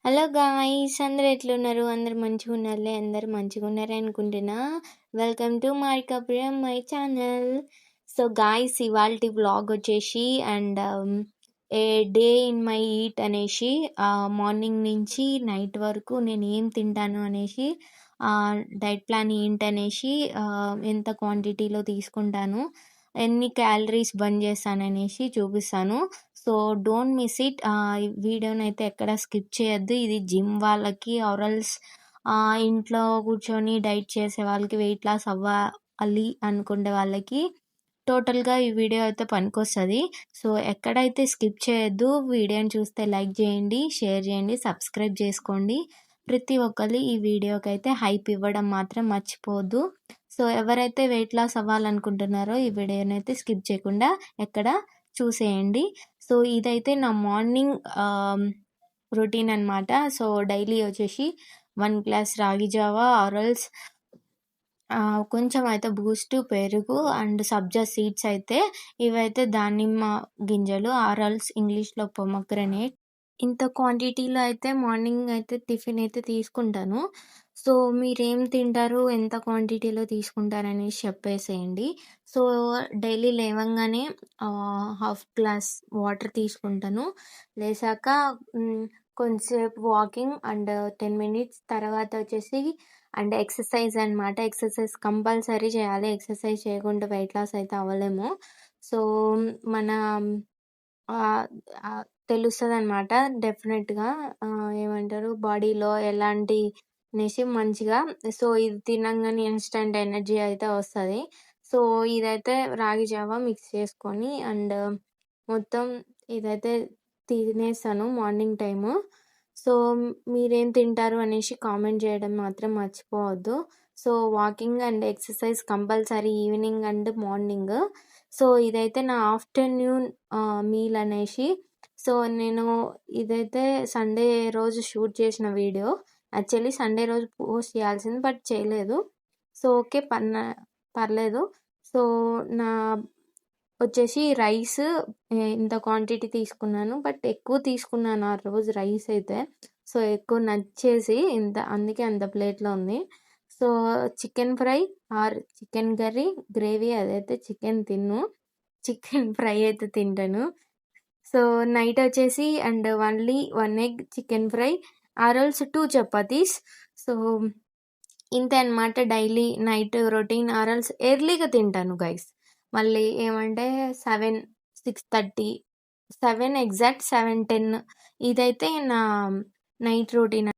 Hello guys, అందరు ఎట్లున్నారు? అందరు మంచిగా ఉన్నారులే. అందరు మంచిగా ఉన్నారు అనుకుంటున్నా. Welcome to Markapuram my channel. So guys, ఇవాల్టి వ్లాగ్ వచ్చేసి ఏ డే ఇన్ మై ఈట్ అనేసి మార్నింగ్ నుంచి నైట్ వరకు నేను ఏం తింటాను అనేసి డైట్ ప్లాన్ ఏంటనేసి ఎంత క్వాంటిటీలో తీసుకుంటాను, ఎన్ని క్యాలరీస్ బంద్ చేస్తాననేసి చూపిస్తాను. So don't miss it. ఈ వీడియోని అయితే ఎక్కడ స్కిప్ చేయొద్దు. ఇది జిమ్ వాళ్ళకి ఆరల్స్ ఇంట్లో కూర్చొని డైట్ చేసే వాళ్ళకి, వెయిట్ లాస్ అవ్వాలి అనుకునే వాళ్ళకి టోటల్గా ఈ వీడియో అయితే పనికొస్తుంది. సో ఎక్కడైతే స్కిప్ చేయొద్దు. వీడియోని చూస్తే లైక్ చేయండి, షేర్ చేయండి, సబ్స్క్రైబ్ చేసుకోండి. ప్రతి ఒక్కరు ఈ వీడియోకి అయితే హైప్ ఇవ్వడం మాత్రం మర్చిపోవద్దు. సో ఎవరైతే వెయిట్ లాస్ అవ్వాలనుకుంటున్నారో ఈ వీడియోని అయితే స్కిప్ చేయకుండా ఎక్కడ చూసేయండి. సో ఇదైతే నా మార్నింగ్ రొటీన్ అనమాట. సో డైలీ వచ్చేసి 1 గ్లాస్ రాగి జావా ఆరల్స్ కొంచెం అయితే బూస్ట్, పెరుగు అండ్ సబ్జా సీడ్స్ అయితే ఇవైతే దానిమ్మ గింజలు ఆరల్స్ ఇంగ్లీష్లో పొమగ్రనేట్. ఇంత క్వాంటిటీలో అయితే మార్నింగ్ అయితే టిఫిన్ అయితే తీసుకుంటాను. సో మీరేం తింటారు, ఎంత క్వాంటిటీలో తీసుకుంటారనేసి చెప్పేసేయండి. సో డైలీ లేవంగానే హాఫ్ గ్లాస్ వాటర్ తీసుకుంటాను. లేసాక కొంచెంసేపు వాకింగ్ అండ్ 10 మినిట్స్ తర్వాత వచ్చేసి ఎక్సర్సైజ్ అనమాట. ఎక్సర్సైజ్ కంపల్సరీ చేయాలి. ఎక్సర్సైజ్ చేయకుండా వెయిట్ లాస్ అయితే అవ్వలేము. సో మన తెలుస్తుంది అనమాట డెఫినెట్గా. ఏమంటారు, బాడీలో ఎలాంటి అనేసి మంచిగా. సో ఇది తినంగానే ఇన్స్టెంట్ ఎనర్జీ అయితే వస్తుంది. సో ఇదైతే రాగి జావా మిక్స్ చేసుకొని మొత్తం ఇదైతే తినేస్తాను మార్నింగ్ టైము. సో మీరేం తింటారు అనేసి కామెంట్ చేయడం మాత్రం మర్చిపోవద్దు. So walking and exercise compulsory evening and morning. So ఇదైతే నా ఆఫ్టర్నూన్ మీల్ అనేసి. సో నేను ఇదైతే సండే రోజు షూట్ చేసిన వీడియో. యాక్చువల్లీ సండే రోజు పోస్ట్ చేయాల్సింది, బట్ చేయలేదు. సో ఓకే, పర్లేదు. సో నా వచ్చేసి రైస్ ఇంత క్వాంటిటీ తీసుకున్నాను, బట్ ఎక్కువ తీసుకున్నాను ఆ రోజు రైస్ అయితే. సో ఎక్కువ నచ్చేసి అందుకే అంత ప్లేట్లో ఉంది. So chicken fry or chicken curry gravy, అదైతే చికెన్ చికెన్ ఫ్రై అయితే తింటాను. సో నైట్ వచ్చేసి only 1 egg chicken fry or else 2 chapatis. So ఇంతే అనమాట డైలీ నైట్ రొటీన్. ఆరల్స్ ఎర్లీగా తింటాను గైస్. మళ్ళీ ఏమంటే 7, 6:30, 7 ఎగ్జాక్ట్ 7:10 ఇదైతే నా నైట్ రొటీన్.